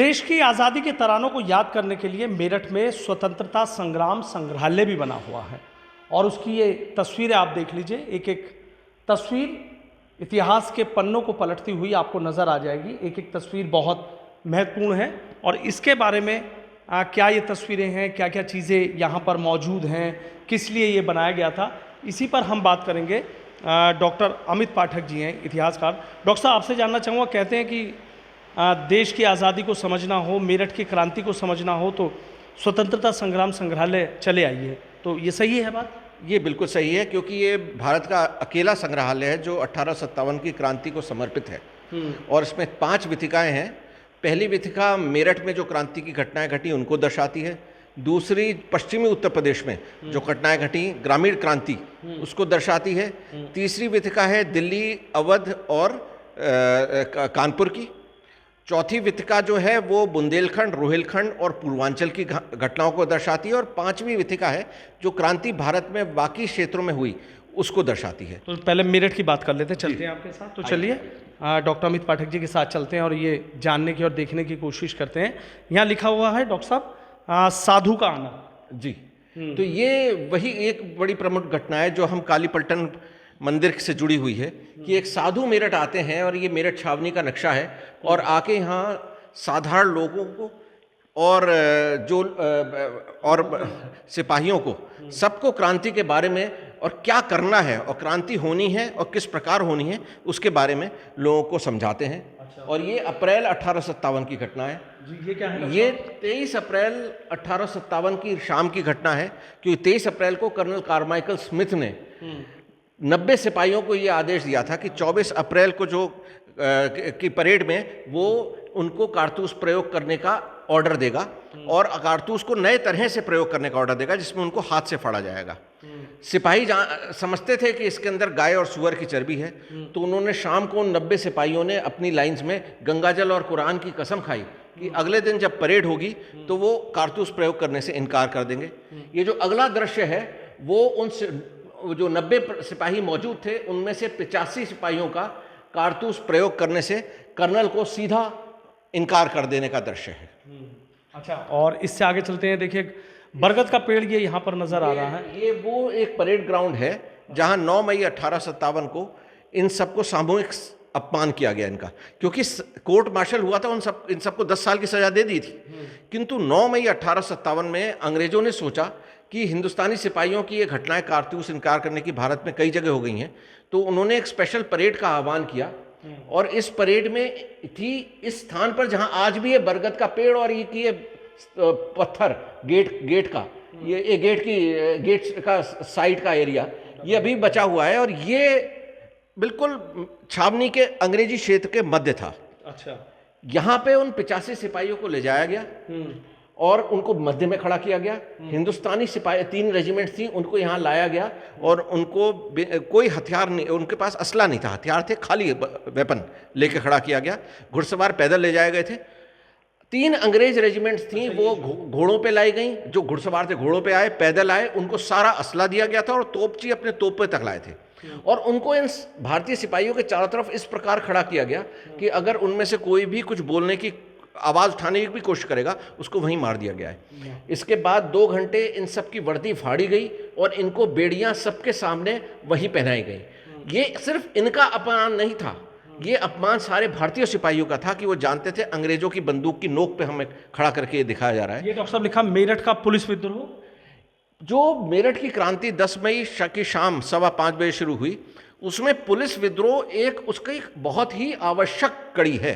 देश की आज़ादी के तरानों को याद करने के लिए मेरठ में स्वतंत्रता संग्राम संग्रहालय भी बना हुआ है और उसकी ये तस्वीरें आप देख लीजिए। एक एक तस्वीर इतिहास के पन्नों को पलटती हुई आपको नज़र आ जाएगी। एक एक तस्वीर बहुत महत्वपूर्ण है और इसके बारे में क्या ये तस्वीरें हैं, क्या क्या चीज़ें यहाँ पर मौजूद हैं, किस लिए ये बनाया गया था, इसी पर हम बात करेंगे। डॉक्टर अमित पाठक जी हैं, इतिहासकार। डॉक्टर साहब, आपसे जानना चाहूँगा, कहते हैं कि देश की आज़ादी को समझना हो, मेरठ की क्रांति को समझना हो तो स्वतंत्रता संग्राम संग्रहालय चले आइए, तो ये सही है बात? ये बिल्कुल सही है, क्योंकि ये भारत का अकेला संग्रहालय है जो 1857 की क्रांति को समर्पित है और इसमें 5 वीथिकाएँ हैं। पहली वीथिका मेरठ में जो क्रांति की घटनाएं घटी उनको दर्शाती है। दूसरी पश्चिमी उत्तर प्रदेश में जो घटनाएं घटी, ग्रामीण क्रांति, उसको दर्शाती है। तीसरी वीथिका है दिल्ली, अवध और कानपुर की। चौथी वीथिका जो है वो बुंदेलखंड, रोहिलखंड और पूर्वांचल की घटनाओं को दर्शाती है। और 5वीं वीथिका है जो क्रांति भारत में बाकी क्षेत्रों में हुई उसको दर्शाती है। तो पहले मेरठ की बात कर लेते हैं, चलते हैं आपके साथ। तो चलिए डॉक्टर अमित पाठक जी के साथ चलते हैं और ये जानने की और देखने की कोशिश करते हैं। यहाँ लिखा हुआ है डॉक्टर साहब, साधु का आना। जी, तो ये वही एक बड़ी प्रमुख घटना है जो हम कालीपलटन मंदिर से जुड़ी हुई है कि एक साधु मेरठ आते हैं और ये मेरठ छावनी का नक्शा है और आके यहाँ साधारण लोगों को और सिपाहियों को, सबको क्रांति के बारे में और क्या करना है और क्रांति होनी है और किस प्रकार होनी है उसके बारे में लोगों को समझाते हैं। अच्छा। और ये अप्रैल 1857 की घटना है। जी, ये क्या है? ये 23 अप्रैल 1857 की शाम की घटना है, क्योंकि 23 अप्रैल को कर्नल कारमाइकल स्मिथ ने 90 सिपाहियों को ये आदेश दिया था कि 24 अप्रैल को जो की परेड में वो उनको कारतूस प्रयोग करने का ऑर्डर देगा और कारतूस को नए तरह से प्रयोग करने का ऑर्डर देगा जिसमें उनको हाथ से फाड़ा जाएगा। सिपाही समझते थे कि इसके अंदर गाय और सुअर की चर्बी है, तो उन्होंने शाम को 90 सिपाहियों ने अपनी लाइंस में गंगाजल और कुरान की कसम खाई कि अगले दिन जब परेड होगी तो वो कारतूस प्रयोग करने से इनकार कर देंगे। ये जो अगला दृश्य है वो जो 90 सिपाही मौजूद थे उनमें से 85 सिपाहियों का कारतूस प्रयोग करने से कर्नल को सीधा इनकार कर देने का दृश्य है। अच्छा, और इससे आगे चलते हैं। देखिए, बरगद का पेड़ ये यहाँ पर नजर आ रहा है। ये वो एक परेड ग्राउंड है जहाँ 9 मई 1857 को इन सबको सामूहिक अपमान किया गया इनका, क्योंकि कोर्ट मार्शल हुआ था, इन सबको 10 साल की सजा दे दी थी। किंतु 9 मई 1857 में अंग्रेजों ने सोचा कि हिंदुस्तानी सिपाहियों की ये घटनाएं कारतूस इनकार करने की भारत में कई जगह हो गई हैं, तो उन्होंने एक स्पेशल परेड का आह्वान किया और इस परेड में थी इस स्थान पर जहां आज भी ये बरगद का पेड़ और ये पत्थर गेट का ये गेट का साइड का एरिया ये अभी बचा हुआ है और ये बिल्कुल छावनी के अंग्रेजी क्षेत्र के मध्य था। अच्छा, यहाँ पे उन 85 सिपाहियों को ले जाया गया और उनको मध्य में खड़ा किया गया। हिंदुस्तानी सिपाही 3 रेजिमेंट्स थी, उनको यहाँ लाया गया और उनको कोई हथियार नहीं, उनके पास असला नहीं था, हथियार थे, खाली वेपन लेके खड़ा किया गया। घुड़सवार पैदल ले जाए गए थे। 3 अंग्रेज रेजिमेंट्स थी, वो घोड़ों पे लाई गई। जो घुड़सवार थे घोड़ों पे आए, पैदल आए, उनको सारा असला दिया गया था और तोपची अपने तोप पे तक लाए थे और उनको इन भारतीय सिपाहियों के चारों तरफ इस प्रकार खड़ा किया गया कि अगर उनमें से कोई भी कुछ बोलने की आवाज़ उठाने की भी कोशिश करेगा उसको वहीं मार दिया गया है। इसके बाद 2 घंटे इन सब की वर्दी फाड़ी गई और इनको बेड़ियां सबके सामने वहीं पहनाई गई। ये सिर्फ इनका अपमान नहीं था, ये अपमान सारे भारतीय सिपाहियों का था कि वो जानते थे अंग्रेजों की बंदूक की नोक पे हमें खड़ा करके दिखाया जा रहा है। ये डॉक्टर साहब लिखा मेरठ का पुलिस विद्रोह। जो मेरठ की क्रांति 10 मई की शाम 5:15 बजे शुरू हुई, उसमें पुलिस विद्रोह उसकी बहुत ही आवश्यक कड़ी है।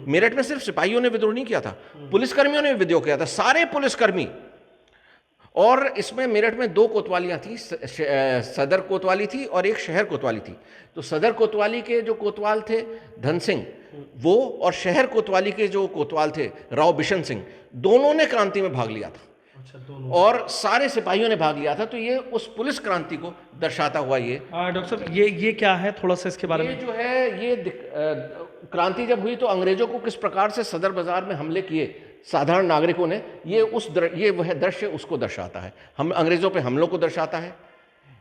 मेरठ में सिर्फ सिपाहियों ने विद्रोह नहीं किया था, पुलिसकर्मियों ने विद्रोह किया था, सारे पुलिसकर्मी। और इसमें मेरठ में 2 कोतवालियां थी, सदर कोतवाली थी और एक शहर कोतवाली थी। तो सदर कोतवाली के जो कोतवाल थे धन सिंह वो और शहर कोतवाली के जो कोतवाल थे राव बिशन सिंह, दोनों ने क्रांति में भाग लिया था। अच्छा, और सारे सिपाहियों ने भाग लिया था। तो ये उस पुलिस क्रांति को दर्शाता हुआ ये। डॉक्टर साहब, ये क्या है, थोड़ा सा इसके बारे में? ये जो है ये क्रांति जब हुई तो अंग्रेजों को किस प्रकार से सदर बाजार में हमले किए साधारण नागरिकों ने, ये वह दृश्य उसको दर्शाता है। हम अंग्रेजों पे हमलों को दर्शाता है।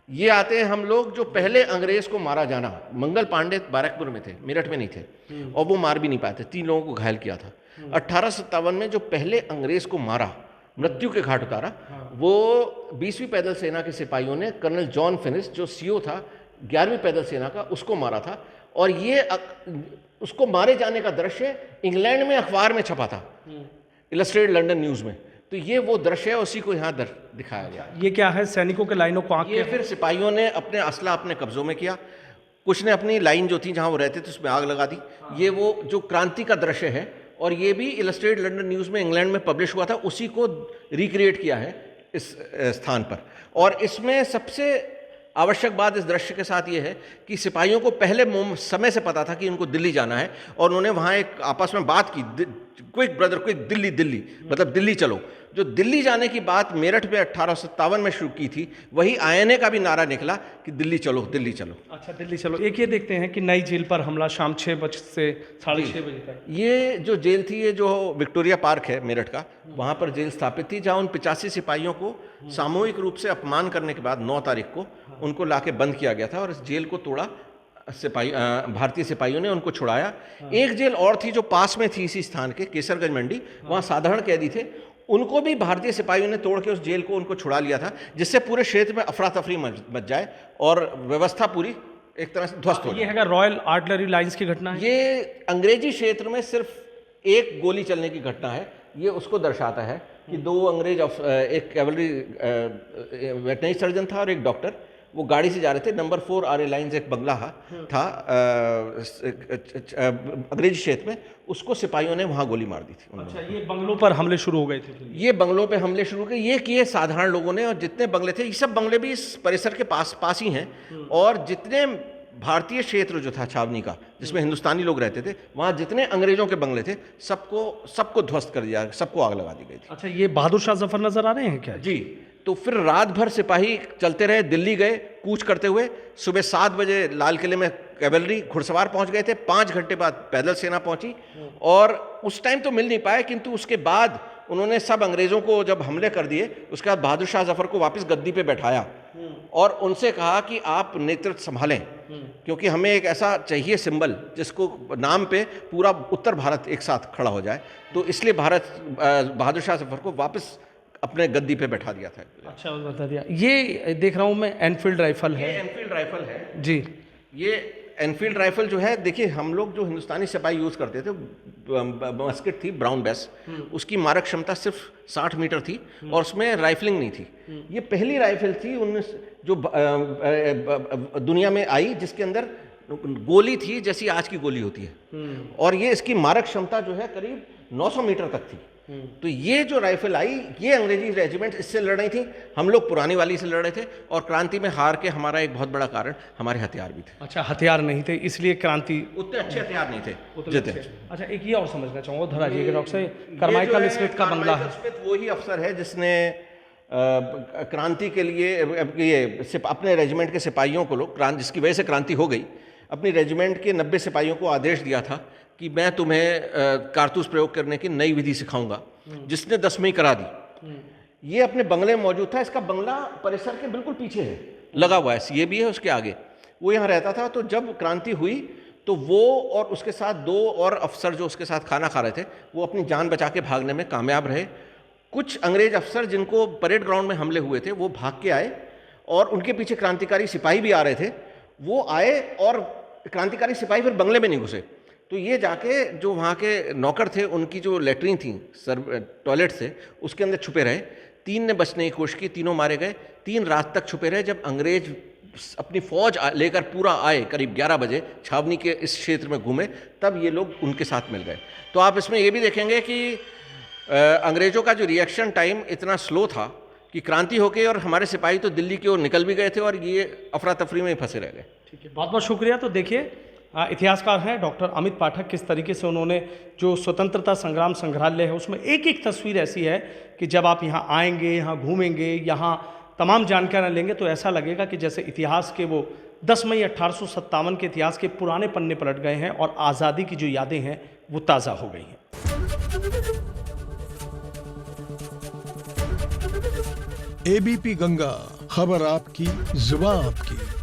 ये आते हैं हम लोग जो पहले अंग्रेज को मारा जाना, मंगल पांडे बैरकपुर में थे, मेरठ में नहीं थे और वो मार भी नहीं पाए थे, 3 लोगों को घायल किया था। 1857 में जो पहले अंग्रेज को मारा, मृत्यु के घाट उतारा, वो 20वीं पैदल सेना के सिपाहियों ने कर्नल जॉन फिनिस, जो सीओ था 11वीं पैदल सेना का, उसको मारा था। और ये उसको मारे जाने का दृश्य इंग्लैंड में अखबार में छपा था, इलस्ट्रेटेड लंदन न्यूज़ में। तो ये वो दृश्य है, उसी को यहाँ दिखाया गया। ये क्या है? सैनिकों के लाइनों को आंक ये फिर सिपाहियों ने अपने असला अपने कब्जों में किया, कुछ ने अपनी लाइन जो थी जहाँ वो रहते थे उसमें आग लगा दी। ये वो जो क्रांति का दृश्य है, और ये भी इलस्ट्रेटेड लंदन न्यूज़ में इंग्लैंड में पब्लिश हुआ था, उसी को रिक्रिएट किया है इस स्थान पर। और इसमें सबसे आवश्यक बात इस दृश्य के साथ ये है कि सिपाहियों को पहले समय से पता था कि उनको दिल्ली जाना है, और उन्होंने वहाँ एक आपस में बात की, quick brother quick, Delhi Delhi, मतलब दिल्ली चलो। जो दिल्ली जाने की बात मेरठ में 1857 में शुरू की थी, वही आईएनए का भी नारा निकला कि दिल्ली चलो, दिल्ली चलो। अच्छा, दिल्ली चलो। एक ये देखते हैं कि नई जेल पर हमला शाम 6 बजे से 6:30 बजे तक। ये जो जेल थी, ये जो विक्टोरिया पार्क है मेरठ का, वहाँ पर जेल स्थापित थी, जहाँ उन 85 सिपाहियों को सामूहिक रूप से अपमान करने के बाद 9 तारीख को उनको लाके बंद किया गया था, और इस जेल को तोड़ा भारतीय सिपाहियों ने, उनको छुड़ाया। एक जेल और थी जो पास में थी इसी स्थान के, केसरगंज मंडी, वहाँ साधारण कैदी थे, उनको भी भारतीय सिपाहियों ने तोड़ के उस जेल को उनको छुड़ा लिया था, जिससे पूरे क्षेत्र में अफरा तफरी मच जाए और व्यवस्था पूरी एक तरह से ध्वस्त हो जाए। ये है रॉयल आर्टिलरी लाइंस की घटना है। ये अंग्रेजी क्षेत्र में सिर्फ एक गोली चलने की घटना है। ये उसको दर्शाता है कि 2 अंग्रेज, एक कैवलरी वेटनरी सर्जन था और एक डॉक्टर, वो गाड़ी से जा रहे थे। नंबर 4 आर्य लाइन्स एक बंगला था अंग्रेजी क्षेत्र में, उसको सिपाहियों ने वहाँ गोली मार दी थी। अच्छा, ये बंगलों पर हमले शुरू हो गए थे? ये बंगलों पे हमले शुरू किए, ये किए साधारण लोगों ने, और जितने बंगले थे, ये सब बंगले भी इस परिसर के पास ही हैं। और जितने भारतीय क्षेत्र जो था छावनी का, जिसमें हिंदुस्तानी लोग रहते थे, वहाँ जितने अंग्रेजों के बंगले थे, सबको ध्वस्त कर दिया, सबको आग लगा दी गई थी। अच्छा, ये बहादुर शाह जफर नजर आ रहे हैं क्या? जी। तो फिर रात भर सिपाही चलते रहे, दिल्ली गए कूच करते हुए। सुबह 7 बजे लाल किले में कैवलरी घुड़सवार पहुंच गए थे, 5 घंटे बाद पैदल सेना पहुंची, और उस टाइम तो मिल नहीं पाए, किंतु उसके बाद उन्होंने सब अंग्रेजों को जब हमले कर दिए, उसके बाद बहादुर शाह जफर को वापस गद्दी पे बैठाया और उनसे कहा कि आप नेतृत्व संभालें, क्योंकि हमें एक ऐसा चाहिए सिंबल जिसको नाम पे पूरा उत्तर भारत एक साथ खड़ा हो जाए। तो इसलिए बहादुर शाह जफर को वापस अपने गद्दी पे बैठा दिया था। अच्छा, बता दिया। ये देख रहा हूँ मैं, एनफील्ड राइफल है। ये एनफील्ड राइफल है जी। ये एनफील्ड राइफल जो है, देखिए हम लोग जो हिंदुस्तानी सिपाही यूज़ करते थे, मस्केट थी ब्राउन बेस, उसकी मारक क्षमता सिर्फ 60 मीटर थी, और उसमें राइफलिंग नहीं थी। ये पहली राइफल थी जो दुनिया में आई जिसके अंदर गोली थी जैसी आज की गोली होती है, और ये इसकी मारक क्षमता जो है करीब 900 मीटर तक थी। तो ये जो राइफल आई, ये अंग्रेजी रेजिमेंट इससे लड़ रही थी, हम लोग पुरानी वाली से लड़ रहे थे, और क्रांति में हार के हमारा एक बहुत बड़ा कारण हमारे हथियार भी थे। अच्छा, हथियार नहीं थे, इसलिए क्रांति, उतने अच्छे हथियार नहीं थे जीते। अच्छा, एक ये और समझना चाहूँगा, धरा जी डॉक्टर से, कार्माइकल स्मिथ का बंगला है। स्मिथ वही अफसर है जिसने क्रांति के लिए ये अपने रेजिमेंट के सिपाहियों को लोग, जिसकी वजह से क्रांति हो गई, अपनी रेजिमेंट के 90 सिपाहियों को आदेश दिया था कि मैं तुम्हें कारतूस प्रयोग करने की नई विधि सिखाऊंगा, जिसने 10वीं करा दी। ये अपने बंगले में मौजूद था। इसका बंगला परिसर के बिल्कुल पीछे है, लगा हुआ है, ये भी है उसके आगे। वो यहाँ रहता था। तो जब क्रांति हुई तो वो और उसके साथ 2 और अफसर जो उसके साथ खाना खा रहे थे, वो अपनी जान बचा के भागने में कामयाब रहे। कुछ अंग्रेज अफसर जिनको परेड ग्राउंड में हमले हुए थे, वो भाग के आए, और उनके पीछे क्रांतिकारी सिपाही भी आ रहे थे। वो आए और क्रांतिकारी सिपाही फिर बंगले में नहीं घुसे। तो ये जाके जो वहाँ के नौकर थे, उनकी जो लेटरिन थी, टॉयलेट से, उसके अंदर छुपे रहे। 3 ने बचने की कोशिश की, तीनों मारे गए। 3 रात तक छुपे रहे। जब अंग्रेज अपनी फौज लेकर पूरा आए, करीब 11 बजे छावनी के इस क्षेत्र में घूमे, तब ये लोग उनके साथ मिल गए। तो आप इसमें ये भी देखेंगे कि अंग्रेज़ों का जो रिएक्शन टाइम इतना स्लो था कि क्रांति हो गई, और हमारे सिपाही तो दिल्ली की ओर निकल भी गए थे, और ये अफरा तफरी में ही फंसे रह गए। ठीक है, बहुत बहुत शुक्रिया। तो देखिए, इतिहासकार हैं डॉक्टर अमित पाठक, किस तरीके से उन्होंने जो स्वतंत्रता संग्राम संग्रहालय है, उसमें एक एक तस्वीर ऐसी है कि जब आप यहाँ आएंगे, यहाँ घूमेंगे, यहाँ तमाम जानकारियाँ लेंगे, तो ऐसा लगेगा कि जैसे इतिहास के वो 10 मई 1857 के इतिहास के पुराने पन्ने पलट गए हैं, और आज़ादी की जो यादें हैं वो ताज़ा हो गई हैं। एबीपी गंगा, खबर आपकी, जुबान आपकी।